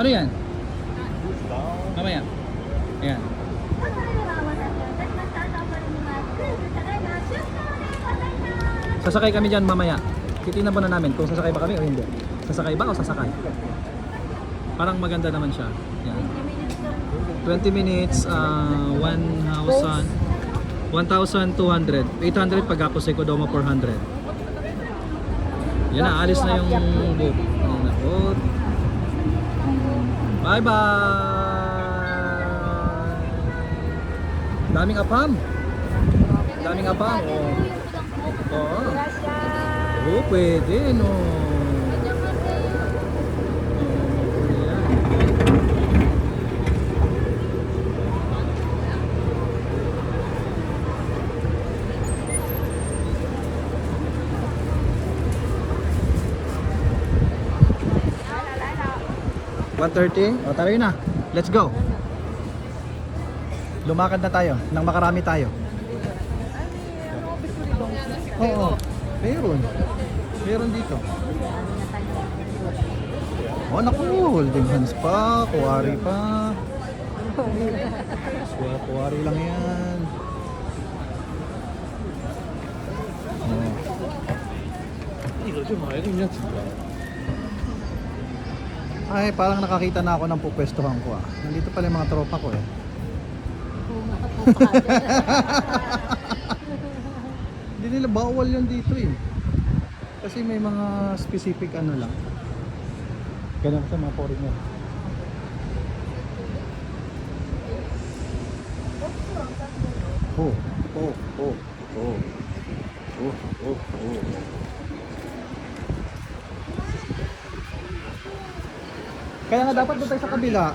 Ano yan? Mamaya. Ayan. Sasakay kami dyan mamaya. Titignan muna namin kung sasakay ba kami o hindi. Sasakay ba o sasakay? Parang maganda naman siya. Yan. 20 minutes, 1,200. 800 pag ako sa Kodomo 400. Yan na, alis na yung boat. Yan na, boat. Bye bye! Daming apam. Daming apam. Oo. Oh, pwede no. Ayan. 1:30? O, tara yun na. Let's go. Lumakad na tayo nang makarami tayo. Oo. Meron. Meron dito. Oh, naku. Holding hands pa. Kuwari pa. Kuwari lang yan. Oh. Ay, parang nakakita na ako ng pupwestuhan ko ah. Nandito pala yung mga tropa ko eh. Hindi nila bawal yun dito eh. Kasi may mga specific ano lang. Ganun sa mga foreigner. Oh, oh, oh, oh. Oh, oh, oh. Kaya nga dapat doon tayo sa kabila.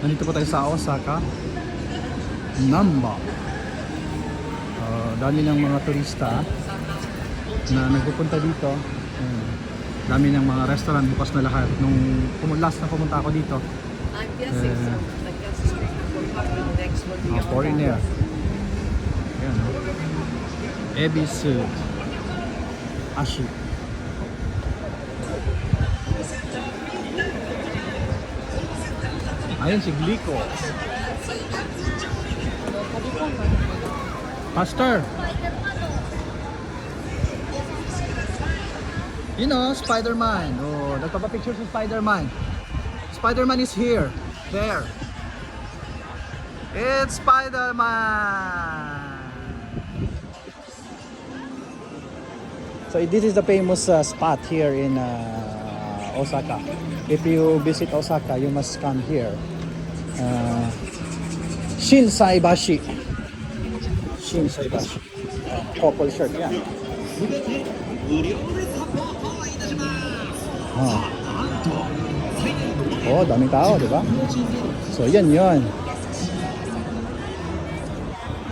Nandito po tayo sa Osaka, Namba. Dami ng mga turista na nagpupunta dito. Dami ng mga restaurant, bukas na lahat. Nung last na pumunta ako dito, foreigner. Ayan, no? Ebisu Ashi. Ayun si Glico. Pastor. You know, Spider-Man. Oh, nagpapapicture si Spider-Man. Spider-Man is here. There. It's Spider-Man. So this is the famous spot here in Osaka. If you visit Osaka, you must come here. Shinsaibashi. Shinsaibashi. Couple shirt, yeah. Oh, daming tao, di ba? So, yan yun.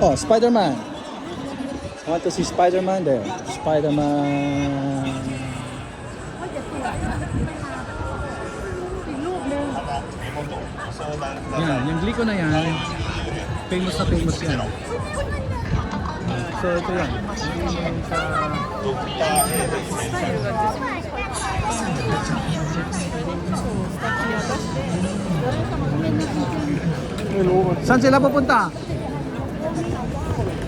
Oh, Spider-Man. I want to see Spider-Man there. Spider-Man. Yan, yung Glico na yan. Famous na famous yan. So, ito yan. Yung sa... Saan sila pupunta?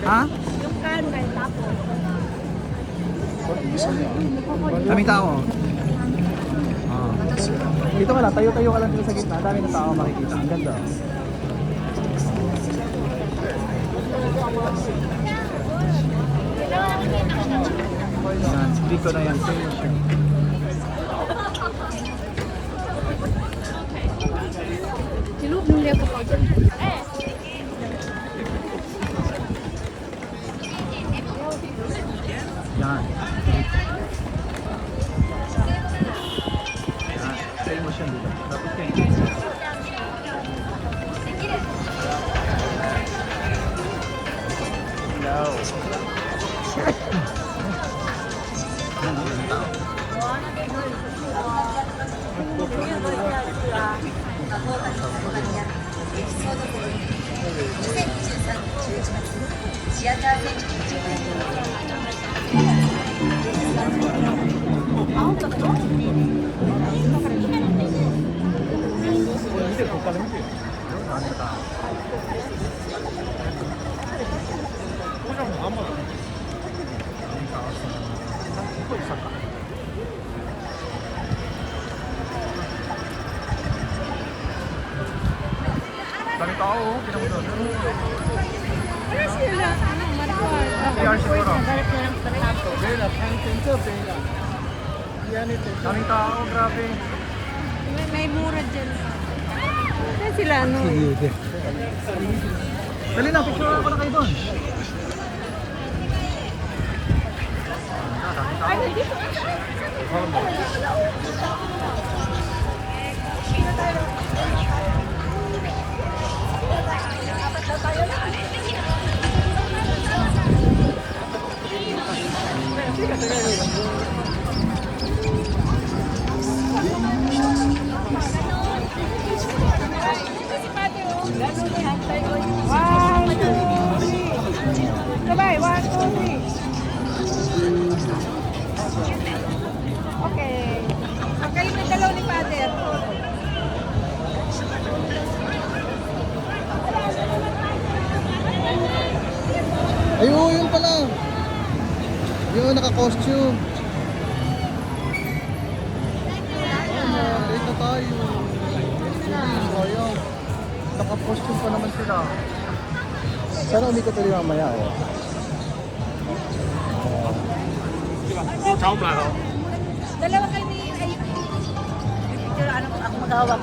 Ha? Daming tao. Dito ka lang, tayo-tayo ka lang dito sa gitna. Dami ng tao makikita. Ang ganda. Yan, dito na yan. Silog nung liya po pa dyan. Yan. Yan. Famous yan dito. Dapat kayo. Hello. Yan, ang tao. Dami tao, pinamudod. Wala sila. Ano, Marquard. PR siguro. Bela, pangting to, bela. Yan ito. Daming tao, grabe. May mura dyan. Wala sila, ano. Dali na, picture ako na kayo doon. One, two, three. Sabay, 1, 2, 3. Okay. Ang kayo ng dalaw ni Father. Ayun, yun pala. Yun, naka-costume. Late na tayo. Sayang. Naka-costume pa naman sila. Sana umikot ulit mamaya, oh. Dalawa kayo ni... Ay, picture, ano, ako maghawak.